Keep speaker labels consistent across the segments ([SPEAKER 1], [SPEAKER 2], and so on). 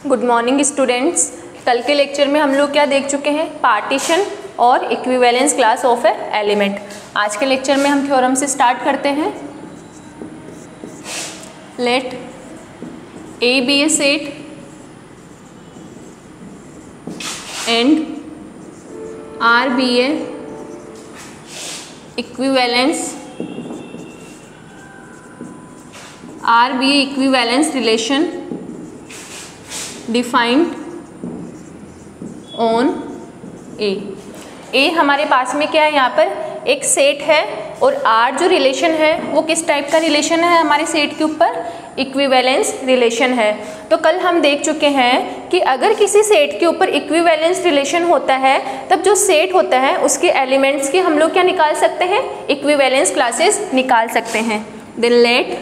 [SPEAKER 1] Good morning students. कल के lecture में हम लोग क्या देख चुके हैं, पार्टीशन और equivalence class of A element. आज के लेक्चर में हम थ्योरम से स्टार्ट करते हैं। Let A be a set and R be a equivalence relation defined on A हमारे पास में क्या है, यहाँ पर एक सेट है और आर जो रिलेशन है वो किस टाइप का रिलेशन है, हमारे सेट के ऊपर इक्विवेलेंस रिलेशन है। तो कल हम देख चुके हैं कि अगर किसी सेट के ऊपर इक्विवेलेंस रिलेशन होता है तब जो सेट होता है उसके एलिमेंट्स की हम लोग क्या निकाल सकते हैं, इक्विवेलेंस क्लासेस निकाल सकते हैं। Then let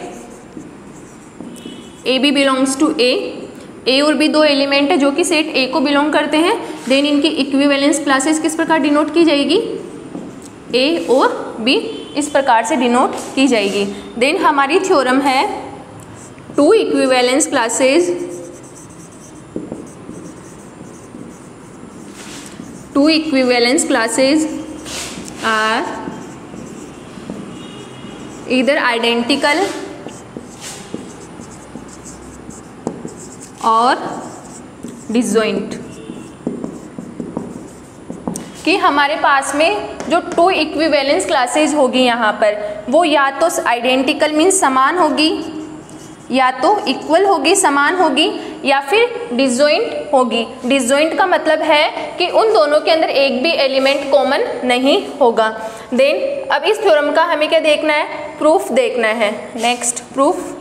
[SPEAKER 1] A B belongs to A और बी दो एलिमेंट है जो कि सेट ए को बिलोंग करते हैं। देन इनकी इक्विवेलेंस क्लासेस किस प्रकार डिनोट की जाएगी, ए और बी इस प्रकार से डिनोट की जाएगी। देन हमारी थ्योरम है two equivalence classes are either identical और डिसजॉइंट। कि हमारे पास में जो टू इक्विवेलेंस क्लासेज होगी यहाँ पर वो या तो आइडेंटिकल मीन्स समान होगी, या तो इक्वल होगी समान होगी, या फिर डिसजॉइंट होगी। डिसजॉइंट का मतलब है कि उन दोनों के अंदर एक भी एलिमेंट कॉमन नहीं होगा। देन अब इस थ्योरम का हमें क्या देखना है, प्रूफ देखना है। नेक्स्ट प्रूफ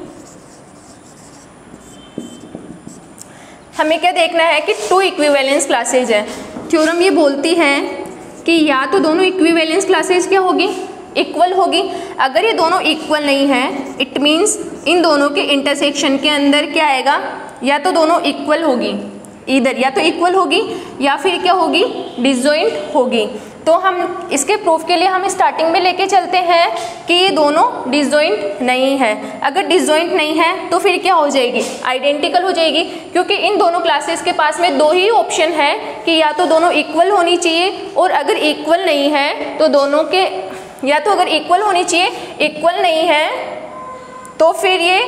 [SPEAKER 1] हमें क्या देखना है कि टू इक्विवेलेंस क्लासेज है। थ्योरम ये बोलती है कि या तो दोनों इक्विवेलेंस क्लासेज क्या होगी, इक्वल होगी। अगर ये दोनों इक्वल नहीं है इट मीन्स इन दोनों के इंटरसेक्शन के अंदर क्या आएगा, या तो दोनों इक्वल होगी, इधर या तो इक्वल होगी या फिर क्या होगी, डिसजॉइंट होगी। तो हम इसके प्रूफ के लिए हम स्टार्टिंग में लेके चलते हैं कि ये दोनों डिसजॉइंट नहीं है। अगर डिसजॉइंट नहीं है तो फिर क्या हो जाएगी, आइडेंटिकल हो जाएगी, क्योंकि इन दोनों क्लासेस के पास में दो ही ऑप्शन है कि या तो दोनों इक्वल होनी चाहिए, और अगर इक्वल नहीं है तो दोनों के या तो अगर इक्वल होनी चाहिए, इक्वल नहीं है तो फिर ये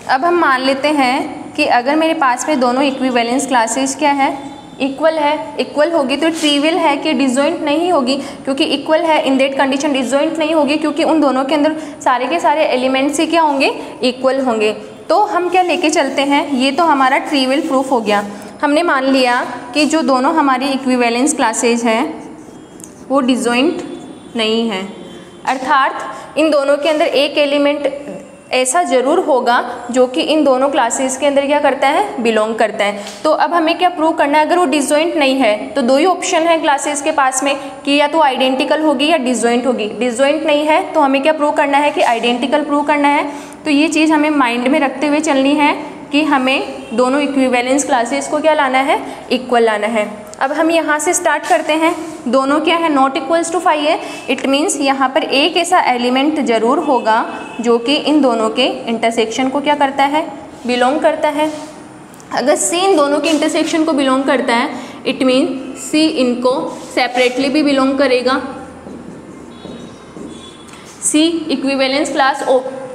[SPEAKER 1] अब हम मान लेते हैं कि अगर मेरे पास में दोनों इक्विवेलेंस क्लासेस क्या है, इक्वल है। इक्वल होगी तो ट्रिवियल है कि डिसजॉइंट नहीं होगी, क्योंकि इक्वल है इन दैट कंडीशन डिसजॉइंट नहीं होगी, क्योंकि उन दोनों के अंदर सारे के सारे एलिमेंट्स से क्या होंगे, इक्वल होंगे। तो हम क्या लेके चलते हैं, ये तो हमारा ट्रिवियल प्रूफ हो गया। हमने मान लिया कि जो दोनों हमारी इक्विवेलेंस क्लासेज हैं वो डिसजॉइंट नहीं है, अर्थात इन दोनों के अंदर एक एलिमेंट ऐसा ज़रूर होगा जो कि इन दोनों क्लासेस के अंदर क्या करता है, बिलोंग करता है। तो अब हमें क्या प्रूव करना है, अगर वो डिसजॉइंट नहीं है तो दो ही ऑप्शन है क्लासेस के पास में कि या तो आइडेंटिकल होगी या डिसजॉइंट होगी। डिसजॉइंट नहीं है तो हमें क्या प्रूव करना है कि आइडेंटिकल प्रूव करना है। तो ये चीज़ हमें माइंड में रखते हुए चलनी है कि हमें दोनों इक्विवेलेंस क्लासेस को क्या लाना है, इक्वल लाना है। अब हम यहाँ से स्टार्ट करते हैं। दोनों क्या है, नॉट इक्वल्स टू 5 है। इट मीन्स यहाँ पर एक ऐसा एलिमेंट ज़रूर होगा जो कि इन दोनों के इंटरसेक्शन को क्या करता है, बिलोंग करता है। अगर सी इन दोनों के इंटरसेक्शन को बिलोंग करता है इट मीन सी इनको सेपरेटली भी बिलोंग करेगा। सी इक्विवेलेंस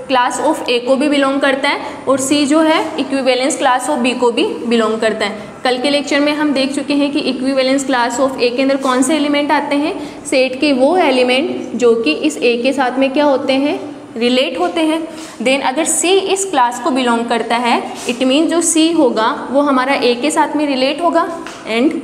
[SPEAKER 1] क्लास ऑफ ए को भी बिलोंग करता है, और सी जो है इक्विवेलेंस क्लास ऑफ बी को भी बिलोंग करता है। कल के लेक्चर में हम देख चुके हैं कि इक्विवेलेंस क्लास ऑफ ए के अंदर कौन से एलिमेंट आते हैं, सेट के वो एलिमेंट जो कि इस ए के साथ में क्या होते हैं, रिलेट होते हैं। देन अगर सी इस क्लास को बिलोंग करता है इट मीन जो सी होगा वो हमारा ए के साथ में रिलेट होगा, एंड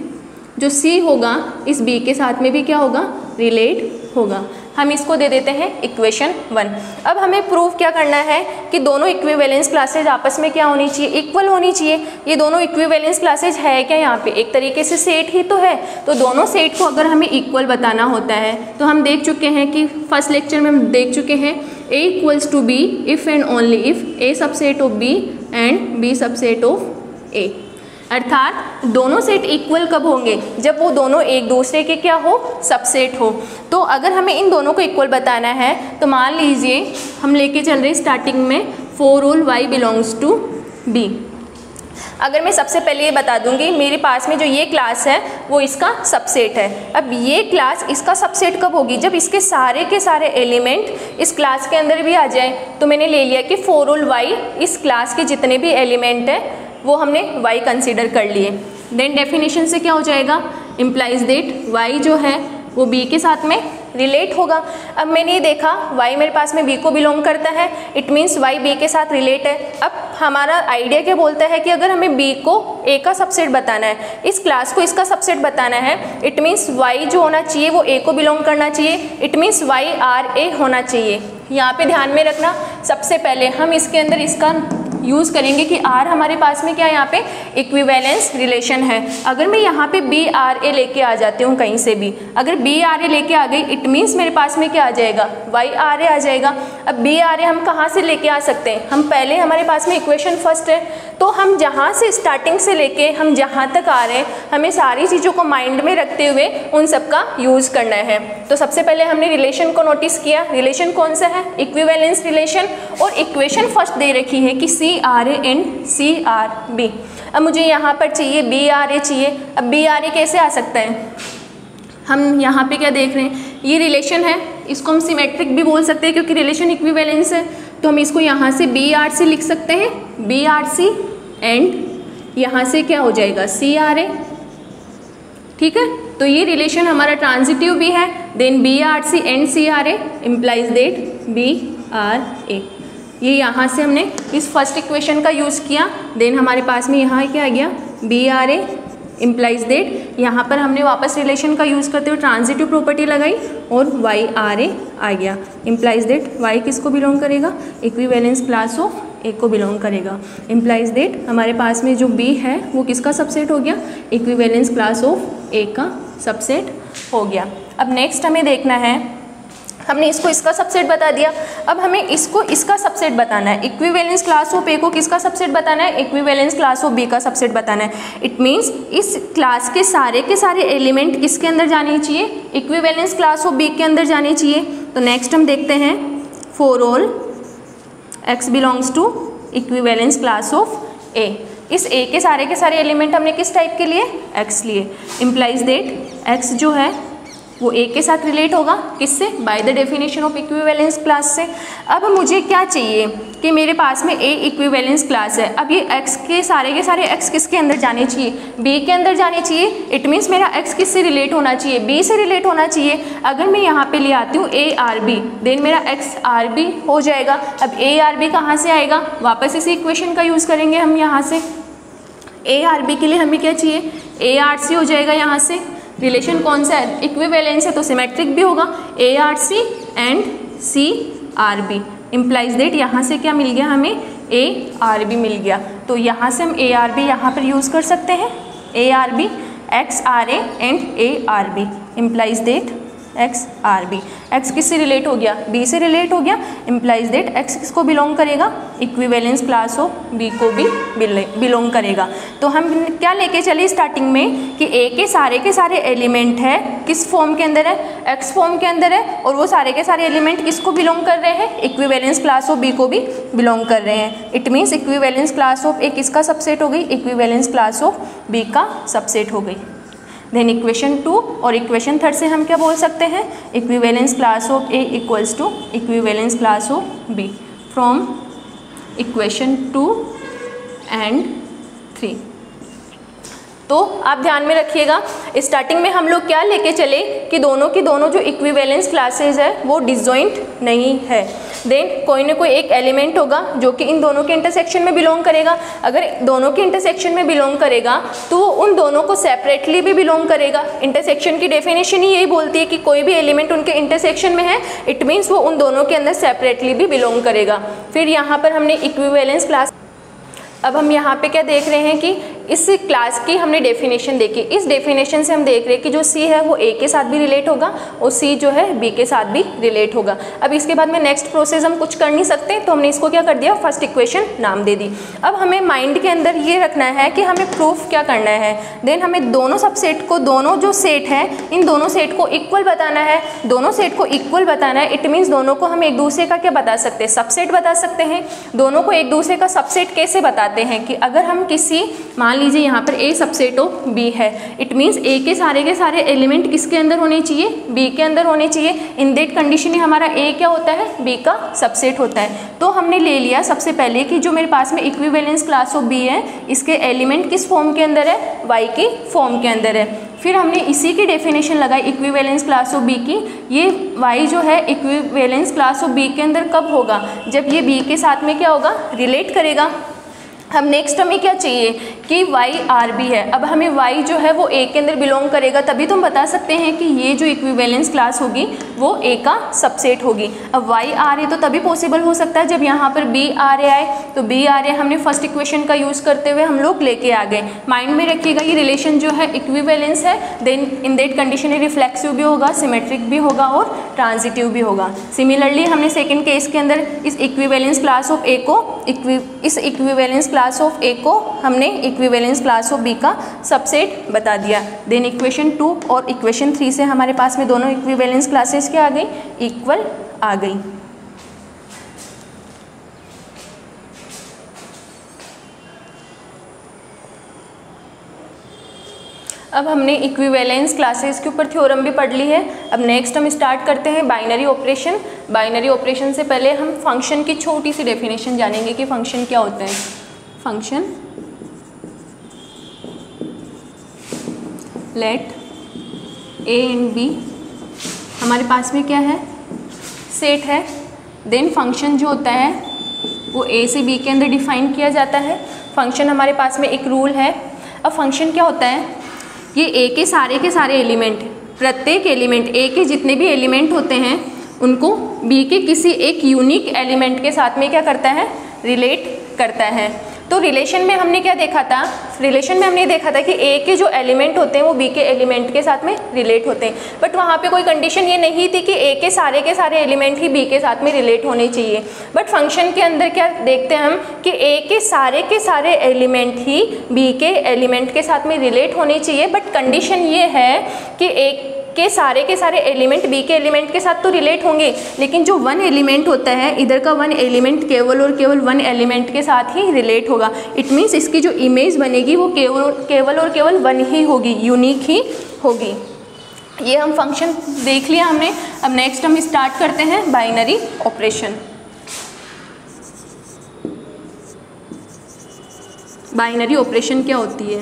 [SPEAKER 1] जो सी होगा इस बी के साथ में भी क्या होगा, रिलेट होगा। हम इसको दे देते हैं इक्वेशन 1। अब हमें प्रूफ क्या करना है कि दोनों इक्विवेलेंस क्लासेज आपस में क्या होनी चाहिए, इक्वल होनी चाहिए। ये दोनों इक्विवेलेंस क्लासेज है क्या, यहाँ पे एक तरीके से सेट ही तो है। तो दोनों सेट को अगर हमें इक्वल बताना होता है तो हम देख चुके हैं कि फर्स्ट लेक्चर में हम देख चुके हैं A equals to B if and only if A subset of B and B subset of A। अर्थात दोनों सेट इक्वल कब होंगे, जब वो दोनों एक दूसरे के क्या हो, सबसेट हो। तो अगर हमें इन दोनों को इक्वल बताना है तो मान लीजिए हम लेके चल रहे स्टार्टिंग में for all y belongs to b। अगर मैं सबसे पहले ये बता दूंगी मेरे पास में जो ये क्लास है वो इसका सबसेट है। अब ये क्लास इसका सबसेट कब होगी, जब इसके सारे के सारे एलिमेंट इस क्लास के अंदर भी आ जाए। तो मैंने ले लिया कि फॉर ऑल y, इस क्लास के जितने भी एलिमेंट हैं वो हमने y कंसीडर कर लिए। देन डेफिनेशन से क्या हो जाएगा, इम्प्लाइज दैट y जो है वो b के साथ में रिलेट होगा। अब मैंने ये देखा y मेरे पास में b को बिलोंग करता है, इट मीन्स y b के साथ रिलेट है। अब हमारा आइडिया क्या बोलता है कि अगर हमें b को a का सबसेट बताना है, इस क्लास को इसका सबसेट बताना है, इट मीन्स y जो होना चाहिए वो a को बिलोंग करना चाहिए, it means y r a होना चाहिए। यहाँ पे ध्यान में रखना, सबसे पहले हम इसके अंदर इसका यूज़ करेंगे कि R हमारे पास में क्या है, यहाँ पे इक्विवेलेंस रिलेशन है। अगर मैं यहाँ पे बी आर ए लेके आ जाती हूँ कहीं से भी, अगर बी आर ए लेके आ गई इट मीन्स मेरे पास में क्या आ जाएगा, वाई आर ए आ जाएगा। अब बी आर ए हम कहाँ से लेके आ सकते हैं, हम पहले हमारे पास में इक्वेशन फर्स्ट है, तो हम जहाँ से स्टार्टिंग से लेके हम जहाँ तक आ रहे हैं हमें सारी चीज़ों को माइंड में रखते हुए उन सब का यूज़ करना है। तो सबसे पहले हमने रिलेशन को नोटिस किया, रिलेशन कौन सा है, इक्विवेलेंस रिलेशन, और इक्वेशन फर्स्ट दे रखी है कि C R A and C R B. अब मुझे यहाँ पर चाहिए बी आर ए चाहिए। अब बी आर ए कैसे आ सकता है, हम यहाँ पे क्या देख रहे हैं, ये रिलेशन है, इसको हम सिमेट्रिक भी बोल सकते हैं क्योंकि रिलेशन इक्विवेलेंस है। तो हम इसको यहाँ से बी आर सी लिख सकते हैं, बी आर सी, एंड यहाँ से क्या हो जाएगा सी आर ए। ठीक है, तो ये रिलेशन हमारा ट्रांजिटिव भी है। Then B R C and C R A implies that B R A. ये यहाँ से हमने इस फर्स्ट इक्वेशन का यूज़ किया। देन हमारे पास में यहाँ क्या आ गया, B R A implies that, यहाँ पर हमने वापस रिलेशन का यूज़ करते हुए ट्रांजिटिव प्रॉपर्टी लगाई और वाई आर ए आ गया। इम्प्लाइज दैट वाई किसको बिलोंग करेगा, इक्विवेलेंस क्लास ऑफ ए को बिलोंग करेगा। इम्प्लाइज दैट हमारे पास में जो बी है वो किसका सबसेट हो गया, इक्विवेलेंस क्लास ऑफ ए का सबसेट हो गया। अब नेक्स्ट हमें देखना है, हमने इसको इसका सबसेट बता दिया, अब हमें इसको इसका सबसेट बताना है। इक्विवेलेंस क्लास ऑफ ए को किसका सबसेट बताना है, इक्विवेलेंस क्लास ऑफ बी का सबसेट बताना है। इट मीन्स इस क्लास के सारे एलिमेंट किसके अंदर जाने चाहिए, इक्विवेलेंस क्लास ऑफ बी के अंदर जाने चाहिए। तो नेक्स्ट हम देखते हैं, for all x belongs to equivalence class of A. इस a के सारे एलिमेंट हमने किस टाइप के लिए, x लिए। इम्प्लाइज दैट x जो है वो a के साथ रिलेट होगा, किससे, by the definition of equivalence class से। अब मुझे क्या चाहिए कि मेरे पास में a इक्विवेलेंस क्लास है। अब ये x के सारे x किसके अंदर जाने चाहिए, b के अंदर जाने चाहिए। इट मीन्स मेरा x किससे रिलेट होना चाहिए, b से रिलेट होना चाहिए। अगर मैं यहाँ पे ले आती हूँ a आर बी, देन मेरा x आर बी हो जाएगा। अब a आर बी कहाँ से आएगा, वापस इसी इक्वेशन का यूज़ करेंगे हम। यहाँ से a आर बी के लिए हमें क्या चाहिए, a आर सी हो जाएगा। यहाँ से रिलेशन कौन सा है, इक्विवेलेंस है तो सिमेट्रिक भी होगा, A R C and C R B. Implies that यहाँ से क्या मिल गया हमें, ए आर बी मिल गया। तो यहाँ से हम ए आर बी यहाँ पर यूज़ कर सकते हैं, A R B X R A and A R B. Implies that X R B, X किससे रिलेट हो गया, बी से रिलेट हो गया। इम्प्लाइज दैट एक्स किसको बिलोंग करेगा, इक्विवेलेंस क्लास ऑफ बी को भी बिलोंग करेगा। तो हम क्या लेके चले स्टार्टिंग में कि ए के सारे एलिमेंट है किस फॉर्म के अंदर है, एक्स फॉर्म के अंदर है, और वो सारे के सारे एलिमेंट किसको बिलोंग कर रहे हैं, इक्विवेलेंस क्लास ऑफ बी को भी बिलोंग कर रहे हैं। It means equivalence class of A किसका सबसेट हो गई, इक्विवेलेंस क्लास ऑफ बी का सबसेट हो गई। देन इक्वेशन 2 और इक्वेशन 3 से हम क्या बोल सकते हैं, equivalence class of A equals to equivalence class of B from equation 2 and 3। तो आप ध्यान में रखिएगा, स्टार्टिंग में हम लोग क्या लेके चले कि दोनों की दोनों जो इक्विवेलेंस क्लासेज है वो डिसजॉइंट नहीं है। देन कोई ना कोई एक एलिमेंट होगा जो कि इन दोनों के इंटरसेक्शन में बिलोंग करेगा। अगर दोनों के इंटरसेक्शन में बिलोंग करेगा तो वो उन दोनों को सेपरेटली भी बिलोंग करेगा। इंटरसेक्शन की डेफिनेशन ही यही बोलती है कि कोई भी एलिमेंट उनके इंटरसेक्शन में है, इट मीन्स वो उन दोनों के अंदर सेपरेटली भी बिलोंग करेगा। फिर यहाँ पर हमने इक्विवेलेंस क्लास, अब हम यहाँ पे क्या देख रहे हैं कि इस क्लास की हमने डेफिनेशन देखी, इस डेफिनेशन से हम देख रहे हैं कि जो सी है वो ए के साथ भी रिलेट होगा और सी जो है बी के साथ भी रिलेट होगा। अब इसके बाद में नेक्स्ट प्रोसेस हम कुछ कर नहीं सकते, तो हमने इसको क्या कर दिया, फर्स्ट इक्वेशन नाम दे दी। अब हमें माइंड के अंदर ये रखना है कि हमें प्रूफ क्या करना है। देन हमें दोनों सबसेट को, दोनों जो सेट है इन दोनों सेट को इक्वल बताना है। दोनों सेट को इक्वल बताना है, इट मीन्स दोनों को हम एक दूसरे का क्या बता सकते हैं, सबसेट बता सकते हैं। दोनों को एक दूसरे का सबसेट कैसे बताते हैं कि अगर हम किसी, मान लीजिए यहाँ पर ए सबसेट ऑफ बी है, इट मीन्स ए के सारे एलिमेंट किसके अंदर होने चाहिए, बी के अंदर होने चाहिए। इन दैट कंडीशन हमारा ए क्या होता है, बी का सबसेट होता है। तो हमने ले लिया सबसे पहले कि जो मेरे पास में इक्विवेलेंस क्लास ऑफ बी है, इसके एलिमेंट किस फॉर्म के अंदर है, वाई की फॉर्म के अंदर है। फिर हमने इसी की डेफिनेशन लगाई इक्विवेलेंस क्लास ऑफ बी की। ये y जो है इक्विवेलेंस क्लास ऑफ बी के अंदर कब होगा, जब ये b के साथ में क्या होगा, रिलेट करेगा। अब नेक्स्ट हमें क्या चाहिए कि वाई आर बी है। अब हमें y जो है वो a के अंदर बिलोंग करेगा, तभी तो हम बता सकते हैं कि ये जो इक्विवेलेंस क्लास होगी वो a का सबसेट होगी। अब y आ रहे तो तभी पॉसिबल हो सकता है जब यहाँ पर b आ रहे आए, तो b आ रहे हमने फर्स्ट इक्वेशन का यूज़ करते हुए हम लोग लेके आ गए। माइंड में रखिएगा ये रिलेशन जो है इक्विवेलेंस है, then in that condition reflexive भी होगा, सिमेट्रिक भी होगा और ट्रांजिटिव भी होगा। सिमिलरली हमने सेकेंड केस के अंदर इस इक्विवेलेंस क्लास ऑफ a को इक्विवेलेंस क्लास ऑफ ए को हमने इक्विवेलेंस क्लास ऑफ बी का सबसेट बता दिया। देन इक्वेशन 2 और इक्वेशन 3 से हमारे पास में दोनों इक्विवेलेंस क्लासेस क्या आ गई, इक्वल आ गई। अब हमने इक्विवेलेंस क्लासेस के ऊपर थ्योरम भी पढ़ ली है। अब नेक्स्ट हम स्टार्ट करते हैं बाइनरी ऑपरेशन। बाइनरी ऑपरेशन से पहले हम फंक्शन की छोटी सी डेफिनेशन जानेंगे कि फंक्शन क्या होते हैं। Function, let A and B हमारे पास में क्या है, सेट है। देन फंक्शन जो होता है वो ए से बी के अंदर डिफाइन किया जाता है। फंक्शन हमारे पास में एक रूल है। अब फंक्शन क्या होता है, ये ए के सारे एलिमेंट, प्रत्येक एलिमेंट, ए के जितने भी एलिमेंट होते हैं उनको बी के किसी एक यूनिक एलिमेंट के साथ में क्या करता है, रिलेट करता है। तो रिलेशन में हमने क्या देखा था, रिलेशन में हमने देखा था कि ए के जो एलिमेंट होते हैं वो बी के एलिमेंट के साथ में रिलेट होते हैं, बट वहाँ पे कोई कंडीशन ये नहीं थी कि ए के सारे एलिमेंट ही बी के साथ में रिलेट होने चाहिए। बट फंक्शन के अंदर क्या देखते हैं हम कि ए के सारे एलिमेंट ही बी के एलिमेंट के साथ में रिलेट होने चाहिए, बट कंडीशन ये है कि ए के सारे एलिमेंट बी के एलिमेंट के साथ तो रिलेट होंगे, लेकिन जो वन एलिमेंट होता है इधर का वन एलिमेंट केवल और केवल वन एलिमेंट के साथ ही रिलेट होगा। इट मीन्स इसकी जो इमेज बनेगी वो केवल और केवल वन ही होगी, यूनिक ही होगी। ये हम फंक्शन देख लिया हमने। अब नेक्स्ट हम स्टार्ट करते हैं बाइनरी ऑपरेशन। बाइनरी ऑपरेशन क्या होती है,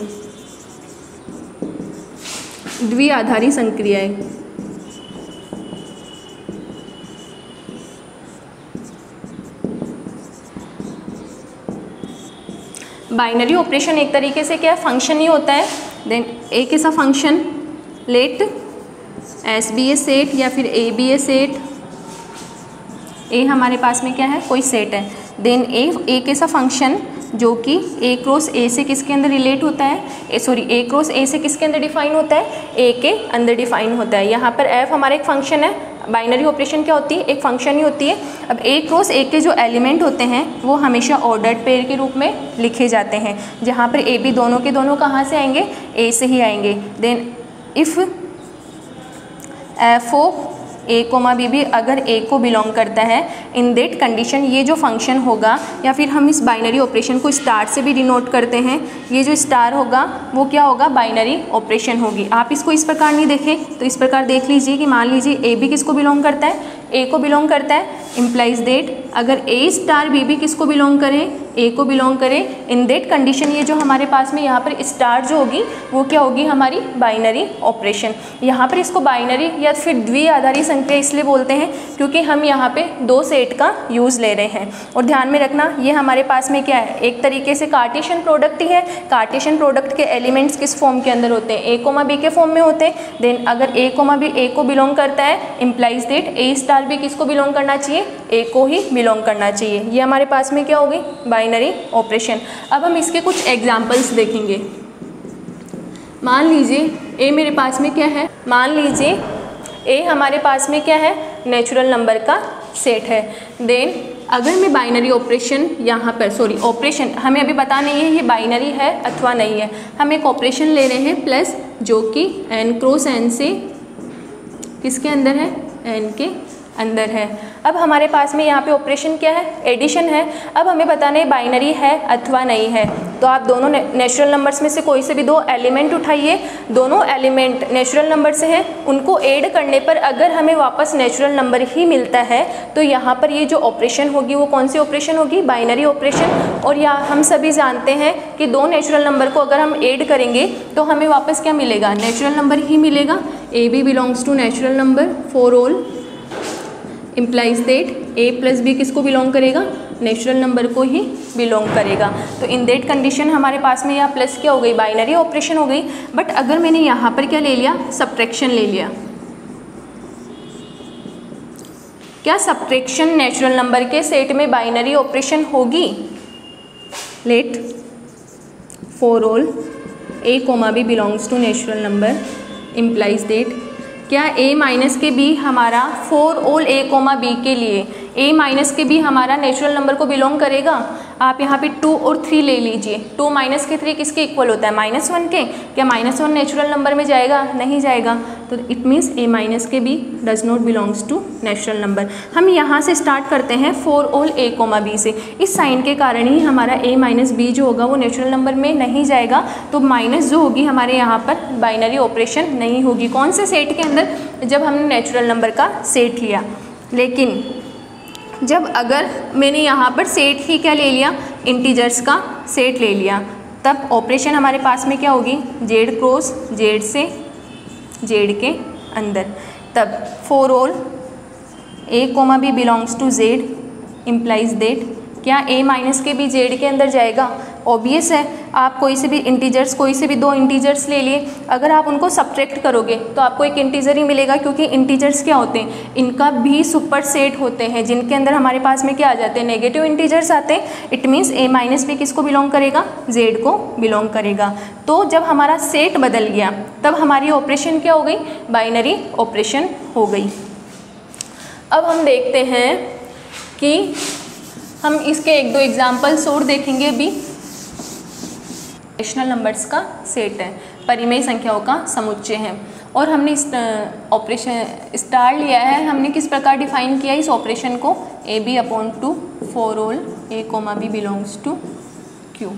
[SPEAKER 1] द्विआधारी संक्रियाएं। बाइनरी ऑपरेशन एक तरीके से क्या फंक्शन ही होता है। देन एक ऐसा function, late S B a set या फिर ए बी ए सेट। ए हमारे पास में क्या है, कोई सेट है। देन एक ऐसा फंक्शन जो कि ए क्रॉस ए से किसके अंदर रिलेट होता है, ए क्रॉस ए से किसके अंदर डिफाइन होता है, ए के अंदर डिफाइन होता है। यहाँ पर एफ हमारा एक फंक्शन है। बाइनरी ऑपरेशन क्या होती है, एक फंक्शन ही होती है। अब ए क्रॉस ए के जो एलिमेंट होते हैं वो हमेशा ऑर्डर्ड पेयर के रूप में लिखे जाते हैं, जहाँ पर ए बी दोनों के दोनों कहाँ से आएंगे, ए से ही आएंगे। Then if F of A comma B भी अगर ए को बिलोंग करता है, इन दैट कंडीशन ये जो फंक्शन होगा, या फिर हम इस बाइनरी ऑपरेशन को स्टार से भी डिनोट करते हैं, ये जो स्टार होगा वो क्या होगा, बाइनरी ऑपरेशन होगी। आप इसको इस प्रकार नहीं देखें तो इस प्रकार देख लीजिए कि मान लीजिए ए बी किसको बिलोंग करता है, ए को बिलोंग करता है, इम्प्लाइज दैट अगर ए स्टार बी भी किसको बिलोंग करे, ए को बिलोंग करे, इन दैट कंडीशन ये जो हमारे पास में यहाँ पर स्टार जो होगी वो क्या होगी, हमारी बाइनरी ऑपरेशन। यहाँ पर इसको बाइनरी या फिर द्विआधारी संख्या इसलिए बोलते हैं क्योंकि हम यहाँ पे दो सेट का यूज़ ले रहे हैं। और ध्यान में रखना ये हमारे पास में क्या है, एक तरीके से कार्टेशियन प्रोडक्ट ही है। कार्टेशियन प्रोडक्ट के एलिमेंट्स किस फॉर्म के अंदर होते हैं, ए कोमा बी के फॉर्म में होते हैं। देन अगर ए कोमा बी ए को बिलोंग करता है, इम्प्लाइज दैट ए स्टार भी किसको बिलोंग करना चाहिए, चाहिए, ए को ही बिलोंग करना चाहिए। ये हमारे पास में क्या हो गई, बाइनरी ऑपरेशन। अब हम इसके कुछ एग्जाम्पल्स देखेंगे। मान लीजिए ए मेरे पास में क्या है, मान लीजिए ए हमारे पास में क्या है, नेचुरल नंबर का सेट है। देन अगर मैं बाइनरी ऑपरेशन यहाँ पर, सॉरी ऑपरेशन हमें अभी पता नहीं है ये बाइनरी है अथवा नहीं है, हम एक ऑपरेशन ले रहे हैं प्लस, जो कि n क्रॉस n से किसके अंदर है, n के अंदर है। अब हमारे पास में यहाँ पे ऑपरेशन क्या है, एडिशन है। अब हमें बताना है बाइनरी है अथवा नहीं है। तो आप दोनों नेचुरल नंबर्स में से कोई से भी दो एलिमेंट उठाइए, दोनों एलिमेंट नेचुरल नंबर से हैं, उनको ऐड करने पर अगर हमें वापस नेचुरल नंबर ही मिलता है तो यहाँ पर ये जो ऑपरेशन होगी वो कौन सी ऑपरेशन होगी, बाइनरी ऑपरेशन। और यहाँ हम सभी जानते हैं कि दो नेचुरल नंबर को अगर हम ऐड करेंगे तो हमें वापस क्या मिलेगा, नेचुरल नंबर ही मिलेगा। A B belongs to natural number for all implies that A plus B किसको बिलोंग करेगा, नेचुरल नंबर को ही बिलोंग करेगा। तो इन दैट कंडीशन हमारे पास में यहाँ प्लस क्या हो गई, बाइनरी ऑपरेशन हो गई। बट अगर मैंने यहाँ पर क्या ले लिया, सब्ट्रैक्शन ले लिया, क्या सब्ट्रैक्शन नेचुरल नंबर के सेट में बाइनरी ऑपरेशन होगी। Let for all A comma B belongs to natural number implies that, क्या a माइनस के b हमारा for all a comma b के लिए a माइनस के b हमारा नेचुरल नंबर को बिलोंग करेगा। आप यहाँ पे 2 और 3 ले लीजिए, 2 माइनस के 3 किसके इक्वल होता है, -1 के। क्या -1 नेचुरल नंबर में जाएगा, नहीं जाएगा। तो इट मीन्स a माइनस के b does not belongs to natural number. हम यहाँ से स्टार्ट करते हैं for all a comma b से। इस साइन के कारण ही हमारा a माइनस b जो होगा वो नेचुरल नंबर में नहीं जाएगा, तो माइनस जो होगी हमारे यहाँ पर बाइनरी ऑपरेशन नहीं होगी। कौन से सेट के अंदर, जब हमने नेचुरल नंबर का सेट लिया। लेकिन जब अगर मैंने यहाँ पर सेट ही क्या ले लिया, इंटीजर्स का सेट ले लिया, तब ऑपरेशन हमारे पास में क्या होगी, जेड क्रॉस जेड से जेड के अंदर। तब for all A comma B belongs to Z implies that, क्या ए माइनस के भी जेड के अंदर जाएगा। ऑब्वियस है, आप कोई से भी इंटीजर्स, कोई से भी दो इंटीजर्स ले लिए, अगर आप उनको सब्ट्रैक्ट करोगे तो आपको एक इंटीजर ही मिलेगा, क्योंकि इंटीजर्स क्या होते हैं, इनका भी सुपर सेट होते हैं जिनके अंदर हमारे पास में क्या आ जाते हैं, नेगेटिव इंटीजर्स आते हैं। इट मीन्स ए माइनस भी किसको बिलोंग करेगा, जेड को बिलोंग करेगा। तो जब हमारा सेट बदल गया तब हमारी ऑपरेशन क्या हो गई, बाइनरी ऑपरेशन हो गई। अब हम देखते हैं कि हम इसके एक दो एग्जाम्पल्स और देखेंगे। अभी रेशनल नंबर्स का सेट है, परिमेय संख्याओं का समुच्चय है, और हमने इस ऑपरेशन स्टार लिया है। हमने किस प्रकार डिफाइन किया इस ऑपरेशन को, A B upon 2 for all A comma B belongs to Q.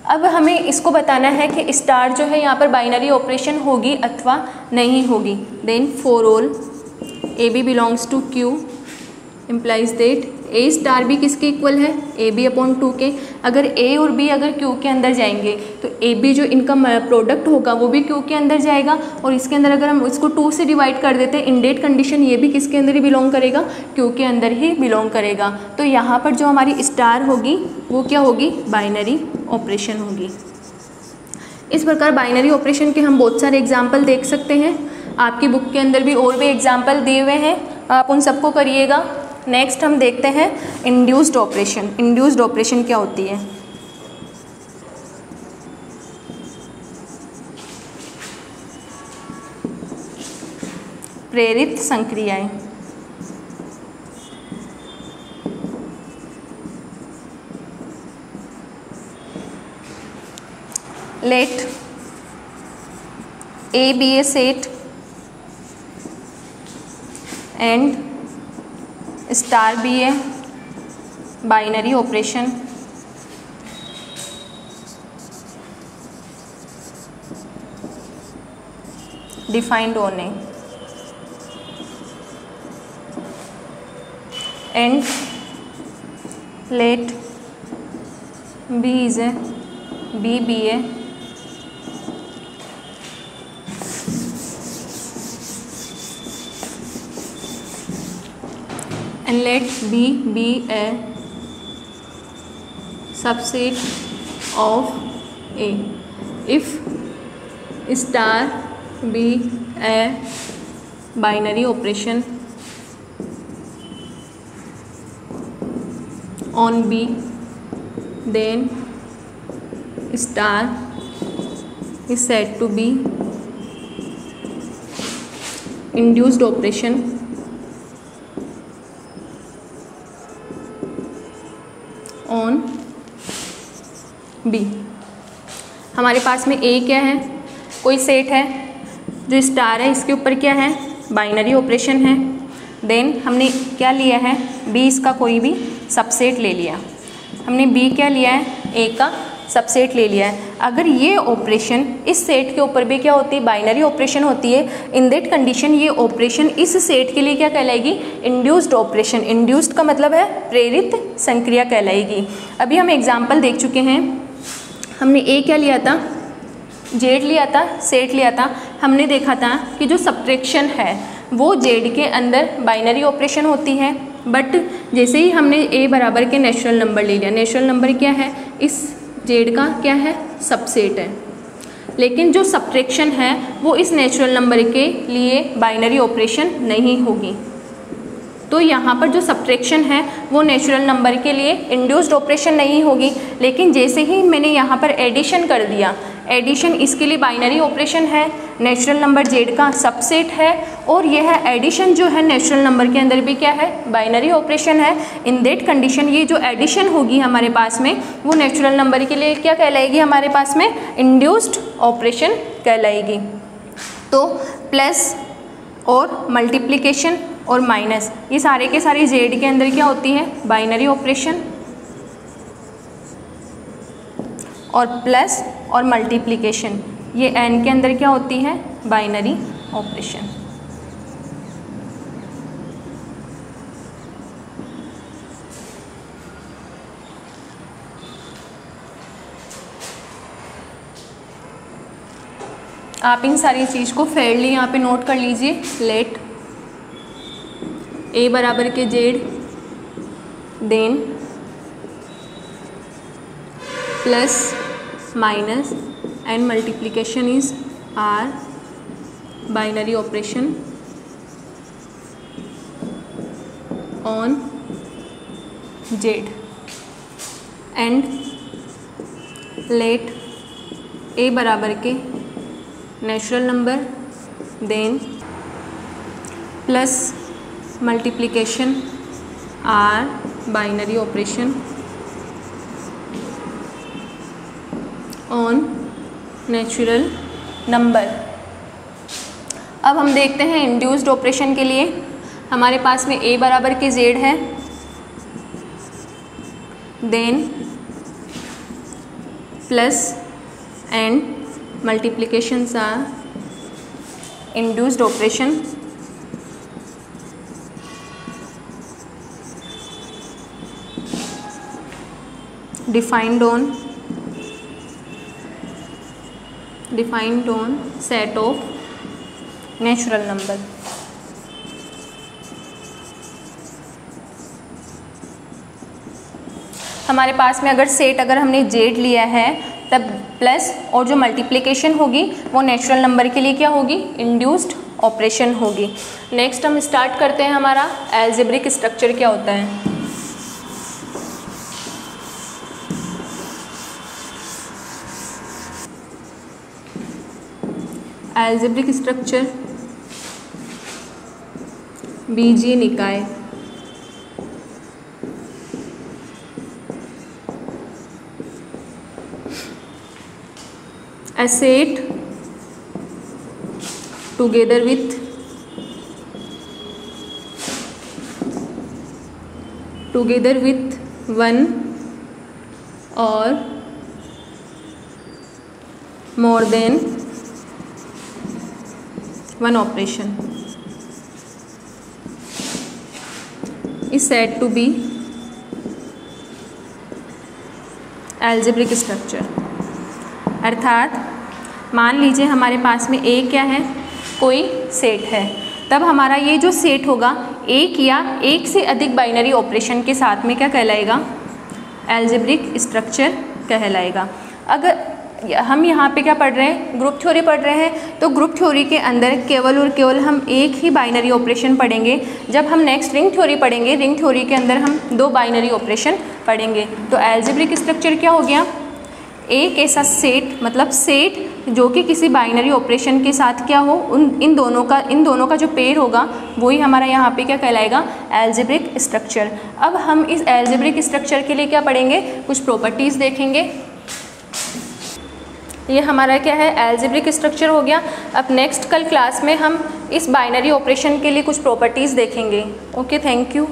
[SPEAKER 1] अब हमें इसको बताना है कि स्टार जो है यहाँ पर बाइनरी ऑपरेशन होगी अथवा नहीं होगी। Then for all A B belongs to Q implies that A star भी किसके इक्वल है, ए बी अपॉन 2 के। अगर ए और बी अगर क्यू के अंदर जाएंगे तो ए बी जो इनका प्रोडक्ट होगा वो भी क्यू के अंदर जाएगा, और इसके अंदर अगर हम इसको 2 से डिवाइड कर देते हैं, इन डेट कंडीशन ये भी किसके अंदर ही बिलोंग करेगा, क्यू के अंदर ही बिलोंग करेगा। तो यहाँ पर जो हमारी स्टार होगी वो क्या होगी, बाइनरी ऑपरेशन होगी। इस प्रकार बाइनरी ऑपरेशन के हम बहुत सारे एग्जाम्पल देख सकते हैं। आपकी बुक के अंदर भी और भी एग्जाम्पल दिए हुए हैं, आप उन सबको करिएगा। नेक्स्ट हम देखते हैं इंड्यूस्ड ऑपरेशन। इंड्यूस्ड ऑपरेशन क्या होती है, प्रेरित संक्रियाएं। Let A be a set and star be a binary operation defined on A and let B is a B be a and let B be a subset of A if star be a binary operation on B, then star is said to be induced operation on B. हमारे पास में ए क्या है, कोई set है, जो star है इसके ऊपर क्या है, बाइनरी ऑपरेशन है। देन हमने क्या लिया है, बी इसका कोई भी सबसेट ले लिया। हमने बी क्या लिया है, ए का सबसेट ले लिया है। अगर ये ऑपरेशन इस सेट के ऊपर भी क्या होती है, बाइनरी ऑपरेशन होती है, इन दैट कंडीशन ये ऑपरेशन इस सेट के लिए क्या कहलाएगी, इंड्यूस्ड ऑपरेशन। इंड्यूस्ड का मतलब है प्रेरित संक्रिया कहलाएगी। अभी हम एग्जाम्पल देख चुके हैं। हमने ए क्या लिया था, जेड लिया था, सेट लिया था। हमने देखा था कि जो सब्ट्रैक्शन है वो जेड के अंदर बाइनरी ऑपरेशन होती है, बट जैसे ही हमने ए बराबर के नेचुरल नंबर ले लिया, नेचुरल नंबर क्या है, इस जेड का क्या है, सबसेट है, लेकिन जो सब्ट्रैक्शन है वो इस नेचुरल नंबर के लिए बाइनरी ऑपरेशन नहीं होगी। तो यहाँ पर जो सब्ट्रैक्शन है वो नेचुरल नंबर के लिए इंड्यूस्ड ऑपरेशन नहीं होगी। लेकिन जैसे ही मैंने यहाँ पर एडिशन कर दिया, एडिशन इसके लिए बाइनरी ऑपरेशन है, नेचुरल नंबर जेड का सबसेट है, और यह एडिशन जो है नेचुरल नंबर के अंदर भी क्या है, बाइनरी ऑपरेशन है। इन दैट कंडीशन ये जो एडिशन होगी हमारे पास में वो नेचुरल नंबर के लिए क्या कहलाएगी, हमारे पास में इंड्यूस्ड ऑपरेशन कहलाएगी। तो प्लस और मल्टीप्लिकेशन और माइनस ये सारे के सारे जेड के अंदर क्या होती है, बाइनरी ऑपरेशन, और प्लस और मल्टीप्लिकेशन ये एन के अंदर क्या होती है, बाइनरी ऑपरेशन। आप इन सारी चीज़ को फेयरली यहाँ पे नोट कर लीजिए। लेट ए बराबर के Z, then plus minus and multiplication is are binary operation on Z, and let A बराबर के natural number, then plus multiplication are binary operation on natural number. अब हम देखते हैं इंड्यूस्ड ऑपरेशन के लिए। हमारे पास में ए बराबर के जेड है, then plus and multiplications are induced operation defined on set of natural number। हमारे पास में अगर सेट अगर हमने जेड लिया है तब प्लस और जो मल्टीप्लिकेशन होगी वो नेचुरल नंबर के लिए क्या होगी, इंड्यूस्ड ऑपरेशन होगी। नेक्स्ट हम स्टार्ट करते हैं हमारा अलजेब्रिक स्ट्रक्चर क्या होता है। अलजेब्रिक स्ट्रक्चर बीजीय निकाय। A set together with one or more than one operation is said to be algebraic structure। अर्थात मान लीजिए हमारे पास में ए क्या है, कोई सेट है, तब हमारा ये जो सेट होगा एक या एक से अधिक बाइनरी ऑपरेशन के साथ में क्या कहलाएगा, अलजेब्रिक स्ट्रक्चर कहलाएगा। अगर हम यहाँ पे क्या पढ़ रहे हैं, ग्रुप थ्योरी पढ़ रहे हैं। तो ग्रुप थ्योरी के अंदर केवल और केवल हम एक ही बाइनरी ऑपरेशन पढ़ेंगे। जब हम नेक्स्ट रिंग थ्योरी पढ़ेंगे, रिंग थ्योरी के अंदर हम 2 बाइनरी ऑपरेशन पढ़ेंगे। तो अलजेब्रिक स्ट्रक्चर क्या हो गया, एक ऐसा सेट, मतलब सेट जो कि किसी बाइनरी ऑपरेशन के साथ क्या हो, इन दोनों का जो पेयर होगा वही हमारा यहाँ पे क्या कहलाएगा, अलजेब्रिक स्ट्रक्चर। अब हम इस अलजेब्रिक स्ट्रक्चर के लिए क्या पढ़ेंगे, कुछ प्रॉपर्टीज़ देखेंगे। ये हमारा क्या है, अलजेब्रिक स्ट्रक्चर हो गया। अब नेक्स्ट कल क्लास में हम इस बाइनरी ऑपरेशन के लिए कुछ प्रॉपर्टीज़ देखेंगे। Okay, thank you.